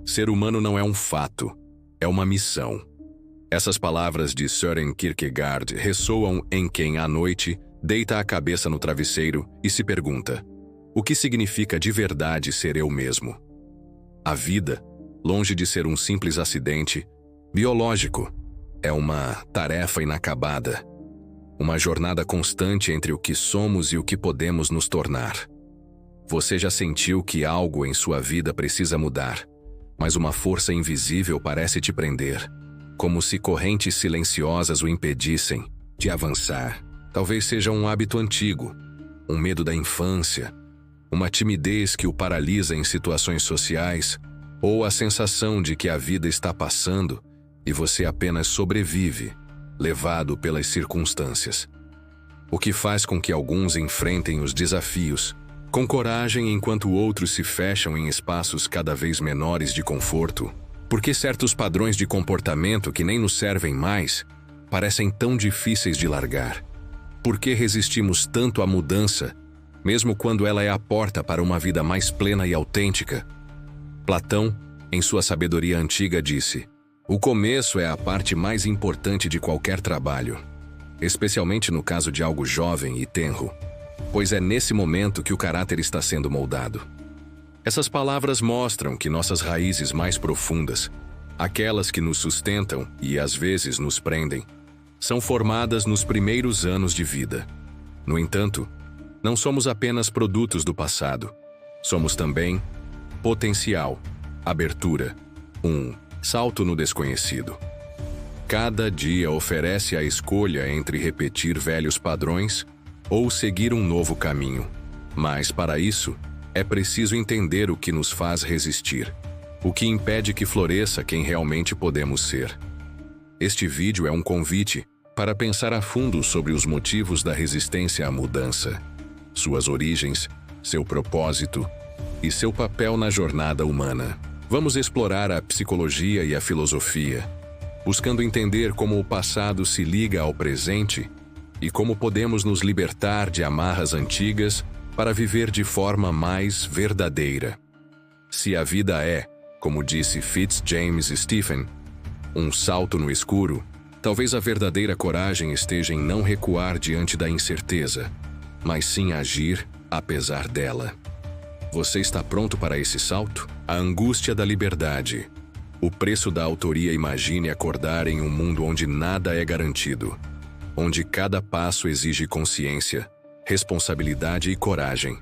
Ser humano não é um fato, é uma missão. Essas palavras de Søren Kierkegaard ressoam em quem, à noite, deita a cabeça no travesseiro e se pergunta: o que significa de verdade ser eu mesmo? A vida, longe de ser um simples acidente biológico, é uma tarefa inacabada. Uma jornada constante entre o que somos e o que podemos nos tornar. Você já sentiu que algo em sua vida precisa mudar, mas uma força invisível parece te prender, como se correntes silenciosas o impedissem de avançar? Talvez seja um hábito antigo, um medo da infância, uma timidez que o paralisa em situações sociais, ou a sensação de que a vida está passando e você apenas sobrevive, levado pelas circunstâncias. O que faz com que alguns enfrentem os desafios com coragem enquanto outros se fecham em espaços cada vez menores de conforto? Porque certos padrões de comportamento que nem nos servem mais parecem tão difíceis de largar? Por que resistimos tanto à mudança, mesmo quando ela é a porta para uma vida mais plena e autêntica? Platão, em sua sabedoria antiga, disse: o começo é a parte mais importante de qualquer trabalho, especialmente no caso de algo jovem e tenro, pois é nesse momento que o caráter está sendo moldado. Essas palavras mostram que nossas raízes mais profundas, aquelas que nos sustentam e às vezes nos prendem, são formadas nos primeiros anos de vida. No entanto, não somos apenas produtos do passado, somos também potencial, abertura, um salto no desconhecido. Cada dia oferece a escolha entre repetir velhos padrões ou seguir um novo caminho. Mas, para isso, é preciso entender o que nos faz resistir, o que impede que floresça quem realmente podemos ser. Este vídeo é um convite para pensar a fundo sobre os motivos da resistência à mudança, suas origens, seu propósito e seu papel na jornada humana. Vamos explorar a psicologia e a filosofia, buscando entender como o passado se liga ao presente e como podemos nos libertar de amarras antigas para viver de forma mais verdadeira. Se a vida é, como disse Fitzjames Stephen, um salto no escuro, talvez a verdadeira coragem esteja em não recuar diante da incerteza, mas sim agir apesar dela. Você está pronto para esse salto? A angústia da liberdade. O preço da autoria. Imagine acordar em um mundo onde nada é garantido, onde cada passo exige consciência, responsabilidade e coragem.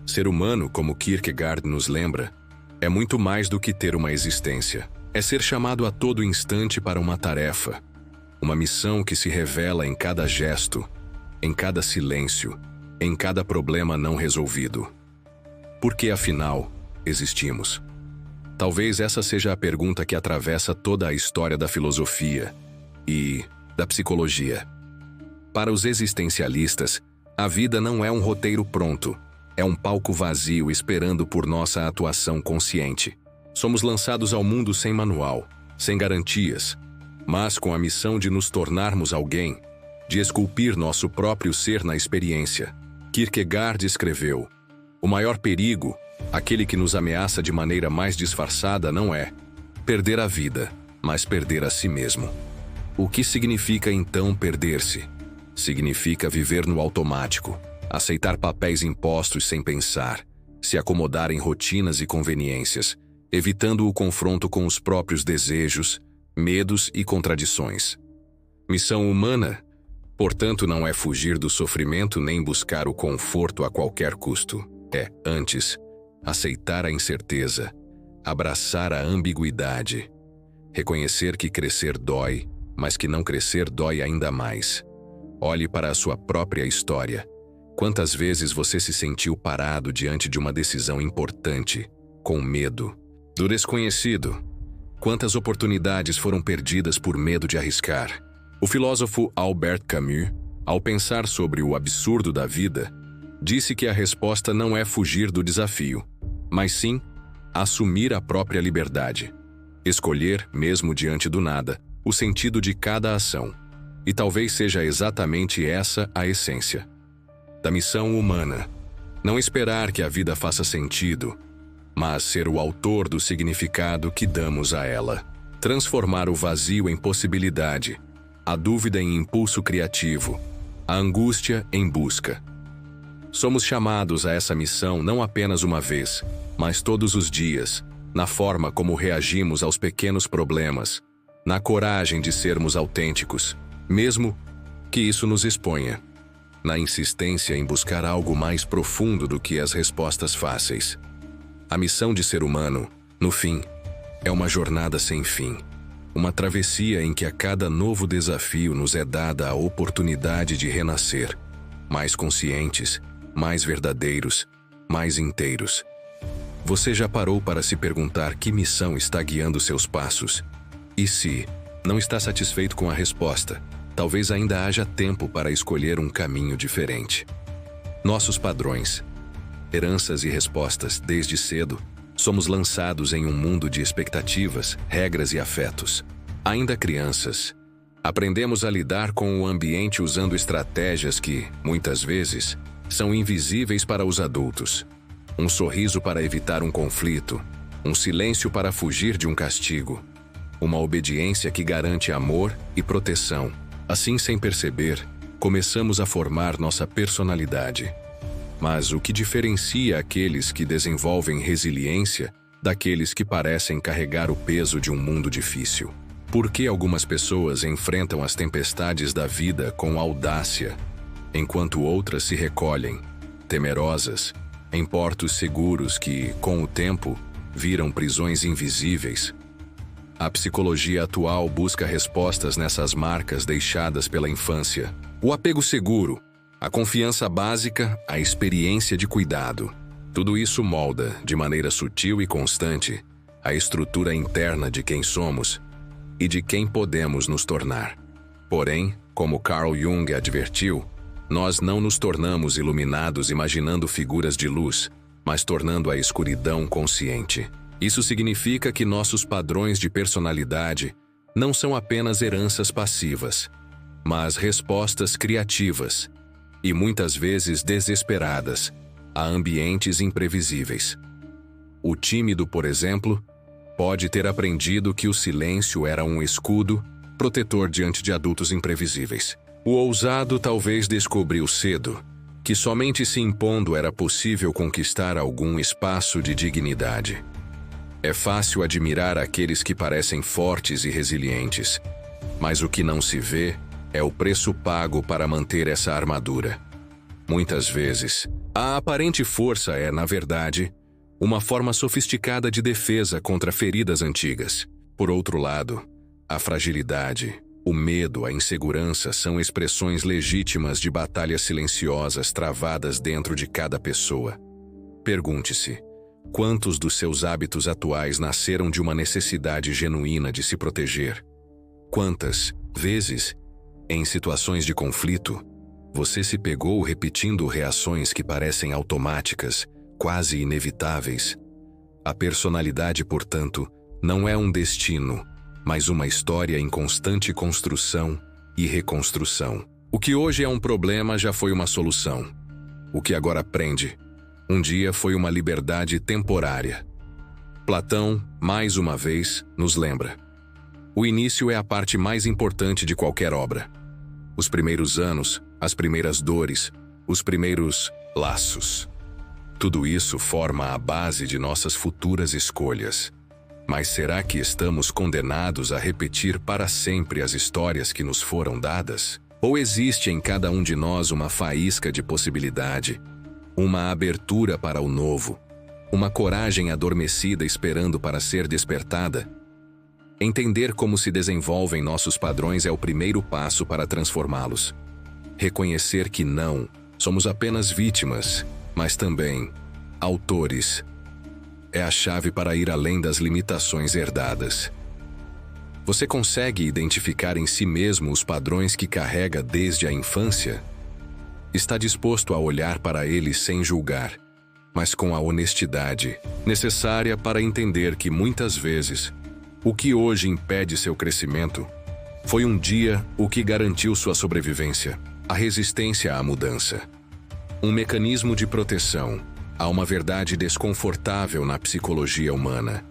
Ser humano, como Kierkegaard nos lembra, é muito mais do que ter uma existência. É ser chamado a todo instante para uma tarefa, uma missão que se revela em cada gesto, em cada silêncio, em cada problema não resolvido. Por que, afinal, existimos? Talvez essa seja a pergunta que atravessa toda a história da filosofia e da psicologia. Para os existencialistas, a vida não é um roteiro pronto, é um palco vazio esperando por nossa atuação consciente. Somos lançados ao mundo sem manual, sem garantias, mas com a missão de nos tornarmos alguém, de esculpir nosso próprio ser na experiência. Kierkegaard escreveu: o maior perigo, aquele que nos ameaça de maneira mais disfarçada, não é perder a vida, mas perder a si mesmo. O que significa então perder-se? Significa viver no automático, aceitar papéis impostos sem pensar, se acomodar em rotinas e conveniências, evitando o confronto com os próprios desejos, medos e contradições. Missão humana, portanto, não é fugir do sofrimento nem buscar o conforto a qualquer custo. É, antes, aceitar a incerteza, abraçar a ambiguidade, reconhecer que crescer dói, mas que não crescer dói ainda mais. Olhe para a sua própria história. Quantas vezes você se sentiu parado diante de uma decisão importante, com medo do desconhecido? Quantas oportunidades foram perdidas por medo de arriscar? O filósofo Albert Camus, ao pensar sobre o absurdo da vida, disse que a resposta não é fugir do desafio, mas sim assumir a própria liberdade. Escolher, mesmo diante do nada, o sentido de cada ação. E talvez seja exatamente essa a essência da missão humana. Não esperar que a vida faça sentido, mas ser o autor do significado que damos a ela. Transformar o vazio em possibilidade, a dúvida em impulso criativo, a angústia em busca. Somos chamados a essa missão não apenas uma vez, mas todos os dias, na forma como reagimos aos pequenos problemas, na coragem de sermos autênticos, mesmo que isso nos exponha, na insistência em buscar algo mais profundo do que as respostas fáceis. A missão de ser humano, no fim, é uma jornada sem fim, uma travessia em que a cada novo desafio nos é dada a oportunidade de renascer, mais conscientes, mais verdadeiros, mais inteiros. Você já parou para se perguntar que missão está guiando seus passos? E se não está satisfeito com a resposta, talvez ainda haja tempo para escolher um caminho diferente. Nossos padrões, heranças e respostas desde cedo, somos lançados em um mundo de expectativas, regras e afetos. Ainda crianças, aprendemos a lidar com o ambiente usando estratégias que, muitas vezes, são invisíveis para os adultos. Um sorriso para evitar um conflito, um silêncio para fugir de um castigo, uma obediência que garante amor e proteção. Assim, sem perceber, começamos a formar nossa personalidade. Mas o que diferencia aqueles que desenvolvem resiliência daqueles que parecem carregar o peso de um mundo difícil? Por que algumas pessoas enfrentam as tempestades da vida com audácia, enquanto outras se recolhem, temerosas, em portos seguros que, com o tempo, viram prisões invisíveis? A psicologia atual busca respostas nessas marcas deixadas pela infância. O apego seguro, a confiança básica, a experiência de cuidado. Tudo isso molda, de maneira sutil e constante, a estrutura interna de quem somos e de quem podemos nos tornar. Porém, como Carl Jung advertiu, nós não nos tornamos iluminados imaginando figuras de luz, mas tornando a escuridão consciente. Isso significa que nossos padrões de personalidade não são apenas heranças passivas, mas respostas criativas e muitas vezes desesperadas a ambientes imprevisíveis. O tímido, por exemplo, pode ter aprendido que o silêncio era um escudo protetor diante de adultos imprevisíveis. O ousado talvez descobriu cedo que somente se impondo era possível conquistar algum espaço de dignidade. É fácil admirar aqueles que parecem fortes e resilientes, mas o que não se vê é o preço pago para manter essa armadura. Muitas vezes, a aparente força é, na verdade, uma forma sofisticada de defesa contra feridas antigas. Por outro lado, a fragilidade, o medo, a insegurança são expressões legítimas de batalhas silenciosas travadas dentro de cada pessoa. Pergunte-se: quantos dos seus hábitos atuais nasceram de uma necessidade genuína de se proteger? Quantas vezes, em situações de conflito, você se pegou repetindo reações que parecem automáticas, quase inevitáveis? A personalidade, portanto, não é um destino, mas uma história em constante construção e reconstrução. O que hoje é um problema já foi uma solução. O que agora prende, um dia foi uma liberdade temporária. Platão, mais uma vez, nos lembra: o início é a parte mais importante de qualquer obra. Os primeiros anos, as primeiras dores, os primeiros laços. Tudo isso forma a base de nossas futuras escolhas. Mas será que estamos condenados a repetir para sempre as histórias que nos foram dadas? Ou existe em cada um de nós uma faísca de possibilidade, uma abertura para o novo, uma coragem adormecida esperando para ser despertada? Entender como se desenvolvem nossos padrões é o primeiro passo para transformá-los. Reconhecer que não somos apenas vítimas, mas também autores, é a chave para ir além das limitações herdadas. Você consegue identificar em si mesmo os padrões que carrega desde a infância? Está disposto a olhar para eles sem julgar, mas com a honestidade necessária para entender que muitas vezes o que hoje impede seu crescimento foi um dia o que garantiu sua sobrevivência, a resistência à mudança. Um mecanismo de proteção, há uma verdade desconfortável na psicologia humana.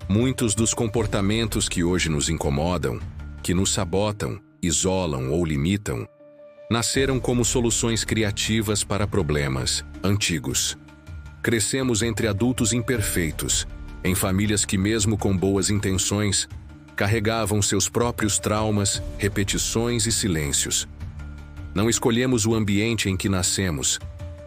Muitos dos comportamentos que hoje nos incomodam, que nos sabotam, isolam ou limitam, nasceram como soluções criativas para problemas antigos. Crescemos entre adultos imperfeitos, em famílias que, mesmo com boas intenções, carregavam seus próprios traumas, repetições e silêncios. Não escolhemos o ambiente em que nascemos,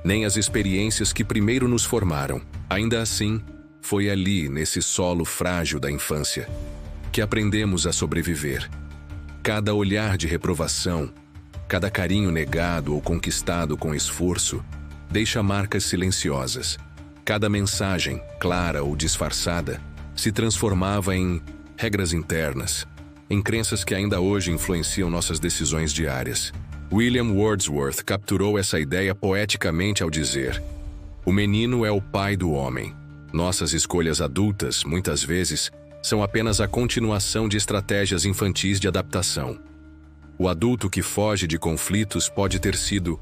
nem as experiências que primeiro nos formaram. Ainda assim, foi ali, nesse solo frágil da infância, que aprendemos a sobreviver. Cada olhar de reprovação, cada carinho negado ou conquistado com esforço, deixa marcas silenciosas. Cada mensagem, clara ou disfarçada, se transformava em regras internas, em crenças que ainda hoje influenciam nossas decisões diárias. William Wordsworth capturou essa ideia poeticamente ao dizer: "O menino é o pai do homem." Nossas escolhas adultas, muitas vezes, são apenas a continuação de estratégias infantis de adaptação. O adulto que foge de conflitos pode ter sido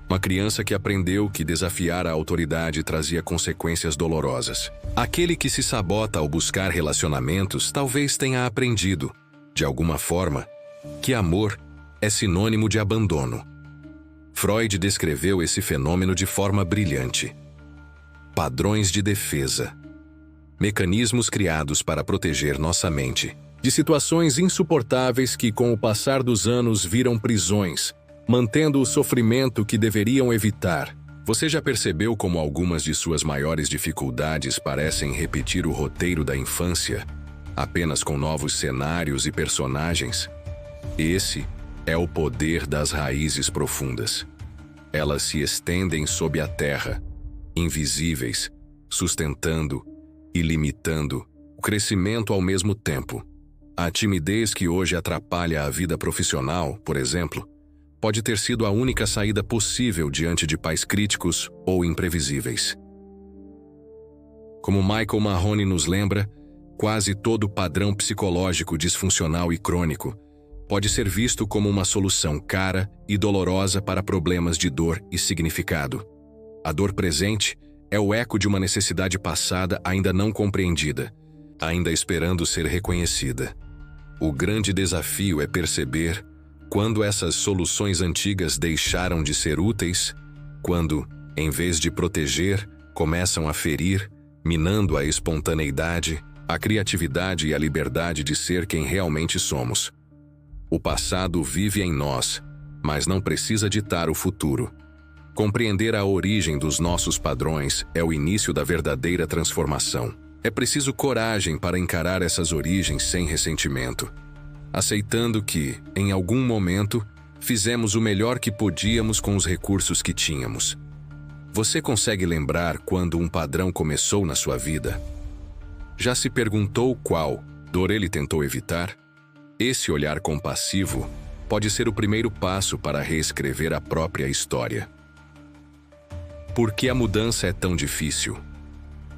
uma criança que aprendeu que desafiar a autoridade trazia consequências dolorosas. Aquele que se sabota ao buscar relacionamentos talvez tenha aprendido, de alguma forma, que amor é sinônimo de abandono. Freud descreveu esse fenômeno de forma brilhante. Padrões de defesa. Mecanismos criados para proteger nossa mente de situações insuportáveis que, com o passar dos anos, viram prisões, mantendo o sofrimento que deveriam evitar. Você já percebeu como algumas de suas maiores dificuldades parecem repetir o roteiro da infância, apenas com novos cenários e personagens? Esse é o poder das raízes profundas. Elas se estendem sob a terra, invisíveis, sustentando e limitando o crescimento ao mesmo tempo. A timidez que hoje atrapalha a vida profissional, por exemplo, pode ter sido a única saída possível diante de pais críticos ou imprevisíveis. Como Michael Mahoney nos lembra, quase todo padrão psicológico disfuncional e crônico pode ser visto como uma solução cara e dolorosa para problemas de dor e significado. A dor presente é o eco de uma necessidade passada ainda não compreendida, ainda esperando ser reconhecida. O grande desafio é perceber quando essas soluções antigas deixaram de ser úteis, quando, em vez de proteger, começam a ferir, minando a espontaneidade, a criatividade e a liberdade de ser quem realmente somos. O passado vive em nós, mas não precisa ditar o futuro. Compreender a origem dos nossos padrões é o início da verdadeira transformação. É preciso coragem para encarar essas origens sem ressentimento, aceitando que, em algum momento, fizemos o melhor que podíamos com os recursos que tínhamos. Você consegue lembrar quando um padrão começou na sua vida? Já se perguntou qual dor ele tentou evitar? Esse olhar compassivo pode ser o primeiro passo para reescrever a própria história. Por que a mudança é tão difícil?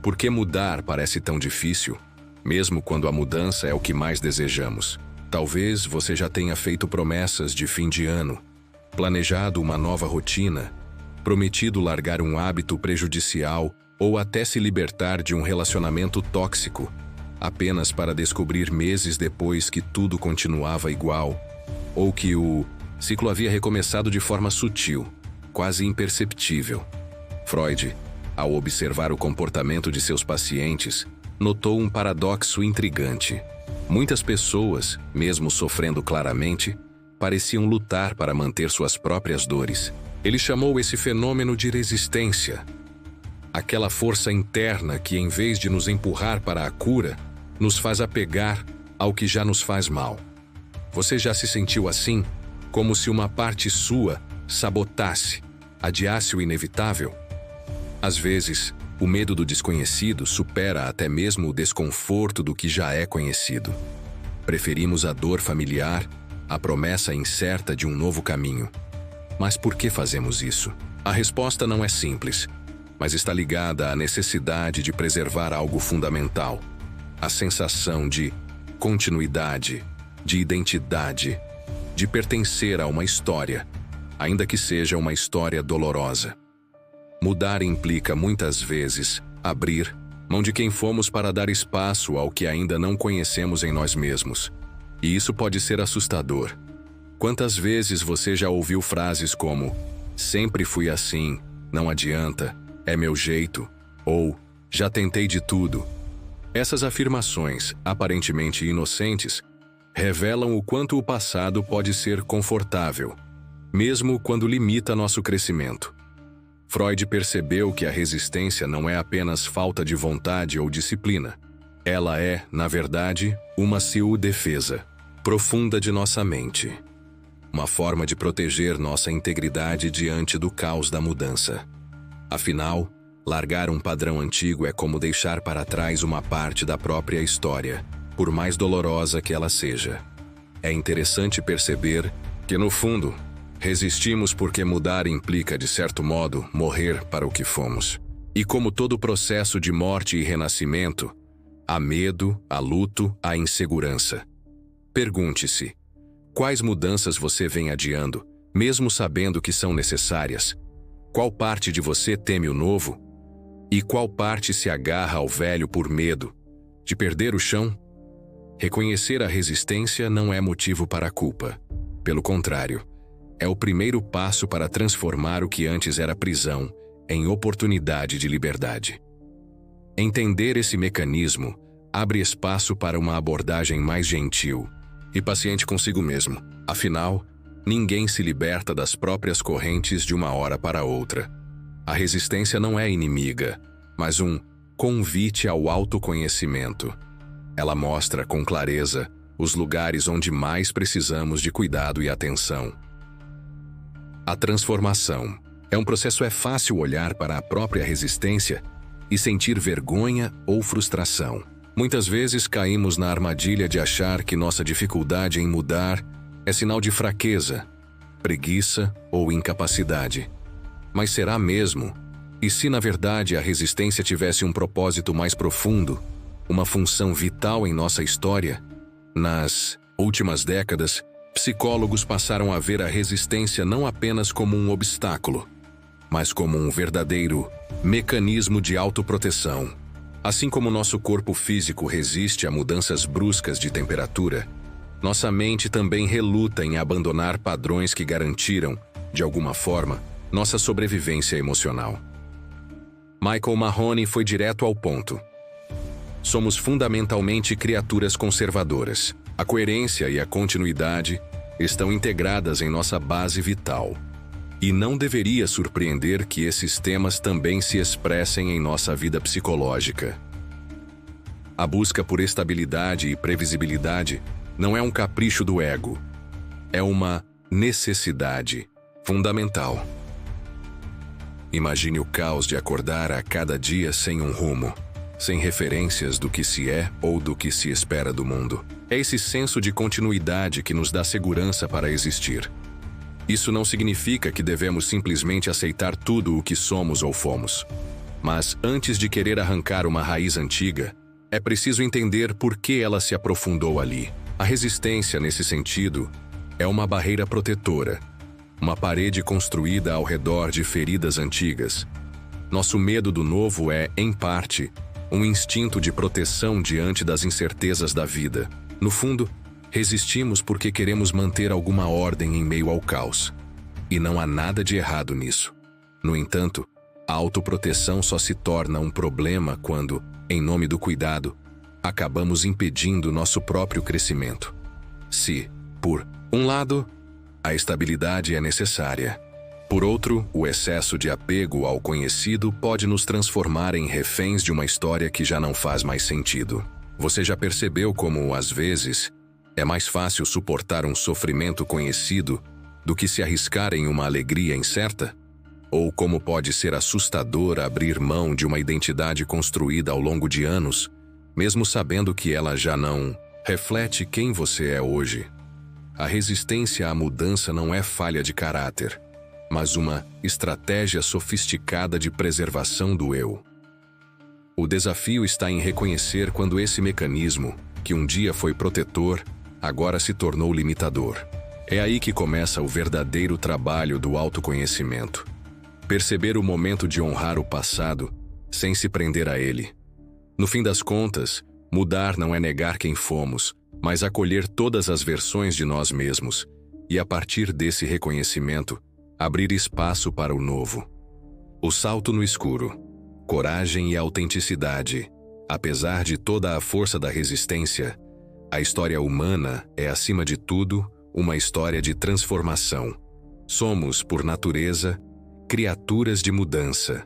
Por que mudar parece tão difícil, mesmo quando a mudança é o que mais desejamos? Talvez você já tenha feito promessas de fim de ano, planejado uma nova rotina, prometido largar um hábito prejudicial ou até se libertar de um relacionamento tóxico, apenas para descobrir meses depois que tudo continuava igual, ou que o ciclo havia recomeçado de forma sutil, quase imperceptível. Freud, ao observar o comportamento de seus pacientes, notou um paradoxo intrigante. Muitas pessoas, mesmo sofrendo claramente, pareciam lutar para manter suas próprias dores. Ele chamou esse fenômeno de resistência. Aquela força interna que, em vez de nos empurrar para a cura, nos faz apegar ao que já nos faz mal. Você já se sentiu assim, como se uma parte sua sabotasse, adiasse o inevitável? Às vezes, o medo do desconhecido supera até mesmo o desconforto do que já é conhecido. Preferimos a dor familiar, a promessa incerta de um novo caminho. Mas por que fazemos isso? A resposta não é simples, mas está ligada à necessidade de preservar algo fundamental: a sensação de continuidade, de identidade, de pertencer a uma história, ainda que seja uma história dolorosa. Mudar implica, muitas vezes, abrir mão de quem fomos para dar espaço ao que ainda não conhecemos em nós mesmos. E isso pode ser assustador. Quantas vezes você já ouviu frases como "sempre fui assim", "não adianta", "é meu jeito" ou "já tentei de tudo"? Essas afirmações, aparentemente inocentes, revelam o quanto o passado pode ser confortável, mesmo quando limita nosso crescimento. Freud percebeu que a resistência não é apenas falta de vontade ou disciplina. Ela é, na verdade, uma defesa profunda de nossa mente. Uma forma de proteger nossa integridade diante do caos da mudança. Afinal, largar um padrão antigo é como deixar para trás uma parte da própria história, por mais dolorosa que ela seja. É interessante perceber que, no fundo, resistimos porque mudar implica, de certo modo, morrer para o que fomos. E como todo processo de morte e renascimento, há medo, há luto, há insegurança. Pergunte-se: quais mudanças você vem adiando, mesmo sabendo que são necessárias? Qual parte de você teme o novo? E qual parte se agarra ao velho por medo de perder o chão? Reconhecer a resistência não é motivo para a culpa. Pelo contrário, é o primeiro passo para transformar o que antes era prisão em oportunidade de liberdade. Entender esse mecanismo abre espaço para uma abordagem mais gentil e paciente consigo mesmo. Afinal, ninguém se liberta das próprias correntes de uma hora para outra. A resistência não é inimiga, mas um convite ao autoconhecimento. Ela mostra com clareza os lugares onde mais precisamos de cuidado e atenção. A transformação é um processo. É fácil olhar para a própria resistência e sentir vergonha ou frustração. Muitas vezes caímos na armadilha de achar que nossa dificuldade em mudar é sinal de fraqueza, preguiça ou incapacidade. Mas será mesmo? E se na verdade a resistência tivesse um propósito mais profundo, uma função vital em nossa história? Nas últimas décadas, psicólogos passaram a ver a resistência não apenas como um obstáculo, mas como um verdadeiro mecanismo de autoproteção. Assim como nosso corpo físico resiste a mudanças bruscas de temperatura, nossa mente também reluta em abandonar padrões que garantiram, de alguma forma, nossa sobrevivência emocional. Michael Mahoney foi direto ao ponto. Somos fundamentalmente criaturas conservadoras. A coerência e a continuidade estão integradas em nossa base vital. E não deveria surpreender que esses temas também se expressem em nossa vida psicológica. A busca por estabilidade e previsibilidade não é um capricho do ego. É uma necessidade fundamental. Imagine o caos de acordar a cada dia sem um rumo, sem referências do que se é ou do que se espera do mundo. É esse senso de continuidade que nos dá segurança para existir. Isso não significa que devemos simplesmente aceitar tudo o que somos ou fomos. Mas, antes de querer arrancar uma raiz antiga, é preciso entender por que ela se aprofundou ali. A resistência, nesse sentido, é uma barreira protetora, uma parede construída ao redor de feridas antigas. Nosso medo do novo é, em parte, um instinto de proteção diante das incertezas da vida. No fundo, resistimos porque queremos manter alguma ordem em meio ao caos. E não há nada de errado nisso. No entanto, a autoproteção só se torna um problema quando, em nome do cuidado, acabamos impedindo nosso próprio crescimento. Se, por um lado, a estabilidade é necessária, por outro, o excesso de apego ao conhecido pode nos transformar em reféns de uma história que já não faz mais sentido. Você já percebeu como, às vezes, é mais fácil suportar um sofrimento conhecido do que se arriscar em uma alegria incerta? Ou como pode ser assustador abrir mão de uma identidade construída ao longo de anos, mesmo sabendo que ela já não reflete quem você é hoje? A resistência à mudança não é falha de caráter, mas uma estratégia sofisticada de preservação do eu. O desafio está em reconhecer quando esse mecanismo, que um dia foi protetor, agora se tornou limitador. É aí que começa o verdadeiro trabalho do autoconhecimento. Perceber o momento de honrar o passado, sem se prender a ele. No fim das contas, mudar não é negar quem fomos, mas acolher todas as versões de nós mesmos, e a partir desse reconhecimento, abrir espaço para o novo. O salto no escuro, coragem e autenticidade. Apesar de toda a força da resistência, a história humana é, acima de tudo, uma história de transformação. Somos, por natureza, criaturas de mudança.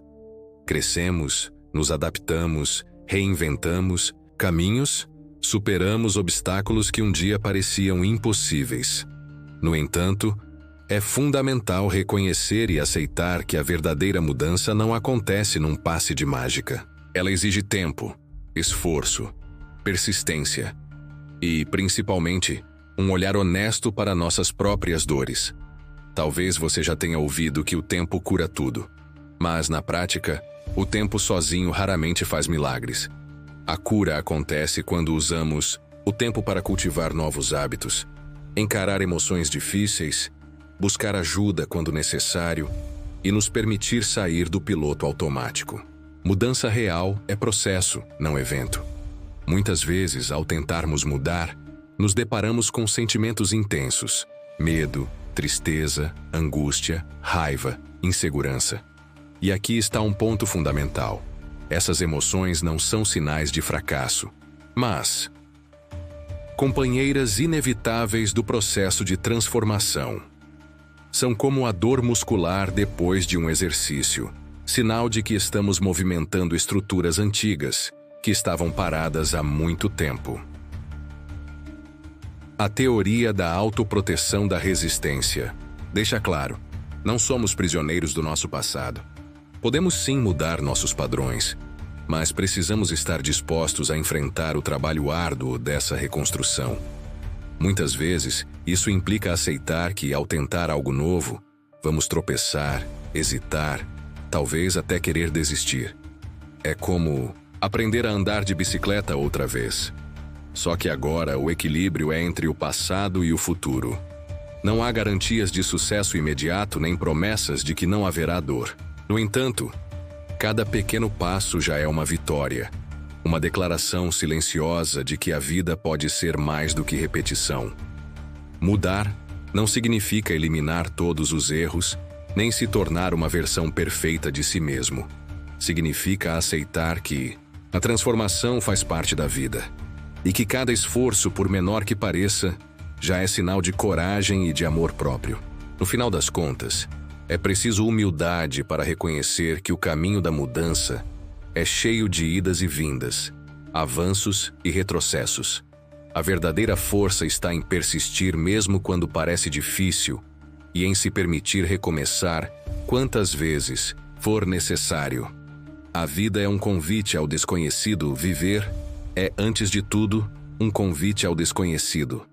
Crescemos, nos adaptamos, reinventamos caminhos, superamos obstáculos que um dia pareciam impossíveis. No entanto, é fundamental reconhecer e aceitar que a verdadeira mudança não acontece num passe de mágica. Ela exige tempo, esforço, persistência e, principalmente, um olhar honesto para nossas próprias dores. Talvez você já tenha ouvido que o tempo cura tudo, mas, na prática, o tempo sozinho raramente faz milagres. A cura acontece quando usamos o tempo para cultivar novos hábitos, encarar emoções difíceis, buscar ajuda quando necessário e nos permitir sair do piloto automático. Mudança real é processo, não evento. Muitas vezes, ao tentarmos mudar, nos deparamos com sentimentos intensos: medo, tristeza, angústia, raiva, insegurança. E aqui está um ponto fundamental. Essas emoções não são sinais de fracasso, mas companheiras inevitáveis do processo de transformação. São como a dor muscular depois de um exercício, sinal de que estamos movimentando estruturas antigas, que estavam paradas há muito tempo. A teoria da autoproteção da resistência deixa claro: não somos prisioneiros do nosso passado. Podemos sim mudar nossos padrões, mas precisamos estar dispostos a enfrentar o trabalho árduo dessa reconstrução. Muitas vezes, isso implica aceitar que, ao tentar algo novo, vamos tropeçar, hesitar, talvez até querer desistir. É como aprender a andar de bicicleta outra vez. Só que agora o equilíbrio é entre o passado e o futuro. Não há garantias de sucesso imediato nem promessas de que não haverá dor. No entanto, cada pequeno passo já é uma vitória, uma declaração silenciosa de que a vida pode ser mais do que repetição. Mudar não significa eliminar todos os erros, nem se tornar uma versão perfeita de si mesmo. Significa aceitar que a transformação faz parte da vida, e que cada esforço, por menor que pareça, já é sinal de coragem e de amor próprio. No final das contas, é preciso humildade para reconhecer que o caminho da mudança é cheio de idas e vindas, avanços e retrocessos. A verdadeira força está em persistir mesmo quando parece difícil e em se permitir recomeçar quantas vezes for necessário. A vida é um convite ao desconhecido, viver é, antes de tudo, um convite ao desconhecido.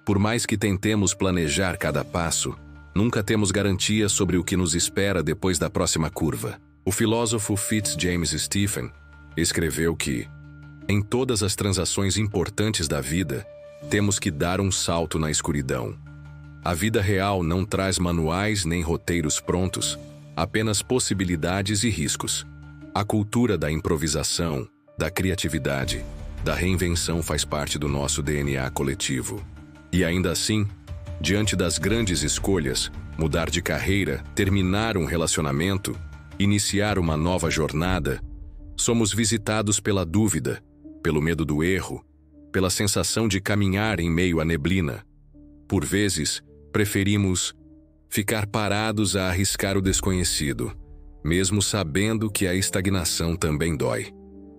Por mais que tentemos planejar cada passo, nunca temos garantia sobre o que nos espera depois da próxima curva. O filósofo Fitzjames Stephen escreveu que, em todas as transações importantes da vida, temos que dar um salto na escuridão. A vida real não traz manuais nem roteiros prontos, apenas possibilidades e riscos. A cultura da improvisação, da criatividade, da reinvenção faz parte do nosso DNA coletivo. E ainda assim, diante das grandes escolhas, mudar de carreira, terminar um relacionamento, iniciar uma nova jornada, somos visitados pela dúvida, pelo medo do erro, pela sensação de caminhar em meio à neblina. Por vezes, preferimos ficar parados a arriscar o desconhecido, mesmo sabendo que a estagnação também dói.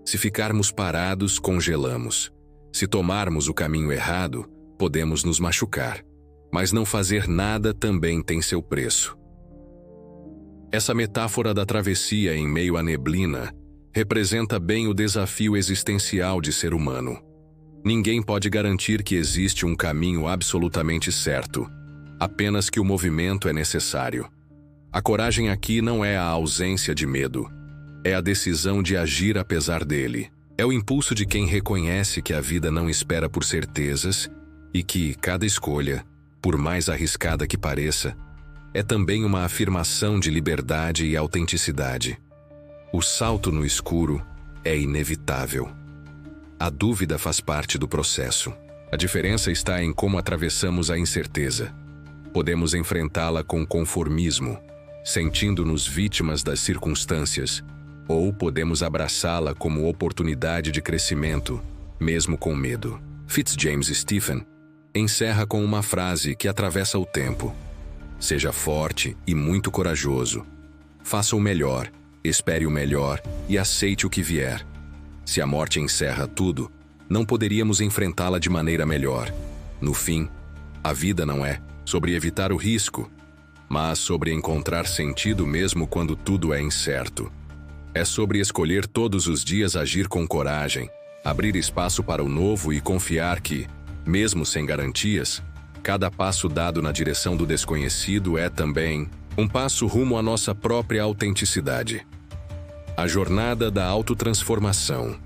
Se ficarmos parados, congelamos. Se tomarmos o caminho errado, podemos nos machucar. Mas não fazer nada também tem seu preço. Essa metáfora da travessia em meio à neblina representa bem o desafio existencial de ser humano. Ninguém pode garantir que existe um caminho absolutamente certo, apenas que o movimento é necessário. A coragem aqui não é a ausência de medo, é a decisão de agir apesar dele. É o impulso de quem reconhece que a vida não espera por certezas e que cada escolha, por mais arriscada que pareça, é também uma afirmação de liberdade e autenticidade. O salto no escuro é inevitável. A dúvida faz parte do processo. A diferença está em como atravessamos a incerteza. Podemos enfrentá-la com conformismo, sentindo-nos vítimas das circunstâncias, ou podemos abraçá-la como oportunidade de crescimento, mesmo com medo. Fitzjames Stephen encerra com uma frase que atravessa o tempo. Seja forte e muito corajoso. Faça o melhor, espere o melhor e aceite o que vier. Se a morte encerra tudo, não poderíamos enfrentá-la de maneira melhor. No fim, a vida não é sobre evitar o risco, mas sobre encontrar sentido mesmo quando tudo é incerto. É sobre escolher todos os dias agir com coragem, abrir espaço para o novo e confiar que, mesmo sem garantias, cada passo dado na direção do desconhecido é também um passo rumo à nossa própria autenticidade. A jornada da autotransformação.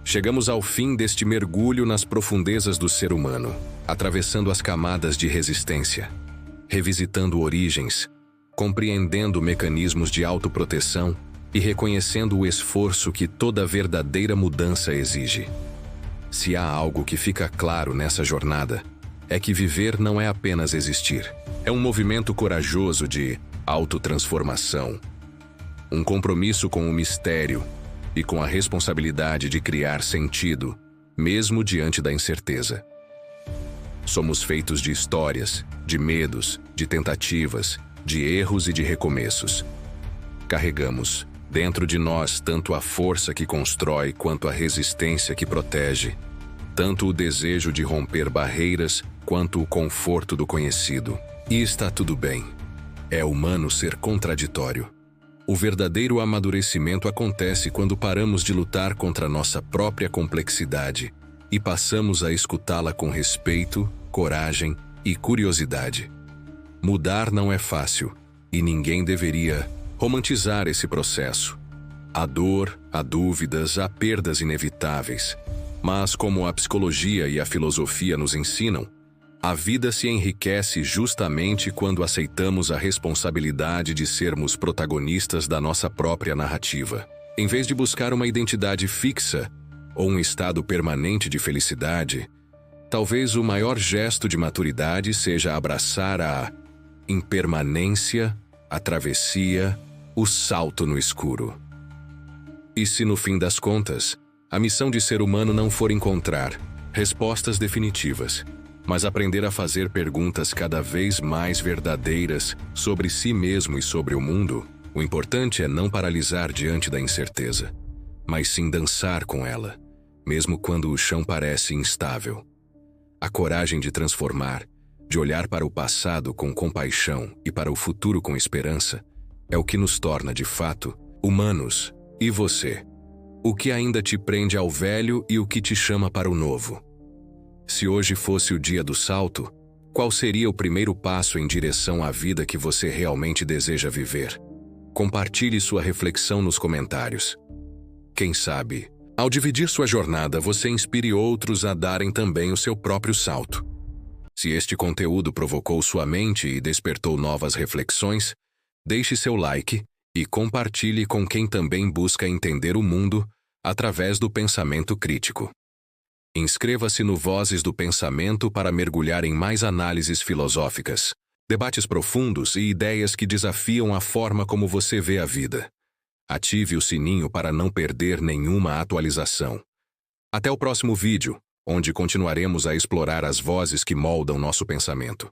Chegamos ao fim deste mergulho nas profundezas do ser humano, atravessando as camadas de resistência, revisitando origens, compreendendo mecanismos de autoproteção e reconhecendo o esforço que toda verdadeira mudança exige. Se há algo que fica claro nessa jornada, é que viver não é apenas existir. É um movimento corajoso de autotransformação. Um compromisso com o mistério e com a responsabilidade de criar sentido, mesmo diante da incerteza. Somos feitos de histórias, de medos, de tentativas, de erros e de recomeços. Carregamos dentro de nós tanto a força que constrói quanto a resistência que protege, tanto o desejo de romper barreiras quanto o conforto do conhecido. E está tudo bem. É humano ser contraditório. O verdadeiro amadurecimento acontece quando paramos de lutar contra nossa própria complexidade e passamos a escutá-la com respeito, coragem e curiosidade. Mudar não é fácil, e ninguém deveria romantizar esse processo. Há dor, há dúvidas, há perdas inevitáveis. Mas, como a psicologia e a filosofia nos ensinam, a vida se enriquece justamente quando aceitamos a responsabilidade de sermos protagonistas da nossa própria narrativa. Em vez de buscar uma identidade fixa ou um estado permanente de felicidade, talvez o maior gesto de maturidade seja abraçar a impermanência, a travessia, o salto no escuro. E se no fim das contas, a missão de ser humano não for encontrar respostas definitivas, mas aprender a fazer perguntas cada vez mais verdadeiras sobre si mesmo e sobre o mundo, o importante é não paralisar diante da incerteza, mas sim dançar com ela, mesmo quando o chão parece instável. A coragem de transformar, de olhar para o passado com compaixão e para o futuro com esperança, é o que nos torna, de fato, humanos. E você? O que ainda te prende ao velho e o que te chama para o novo? Se hoje fosse o dia do salto, qual seria o primeiro passo em direção à vida que você realmente deseja viver? Compartilhe sua reflexão nos comentários. Quem sabe, ao dividir sua jornada, você inspire outros a darem também o seu próprio salto. Se este conteúdo provocou sua mente e despertou novas reflexões, deixe seu like e compartilhe com quem também busca entender o mundo através do pensamento crítico. Inscreva-se no Vozes do Pensamento para mergulhar em mais análises filosóficas, debates profundos e ideias que desafiam a forma como você vê a vida. Ative o sininho para não perder nenhuma atualização. Até o próximo vídeo, onde continuaremos a explorar as vozes que moldam nosso pensamento.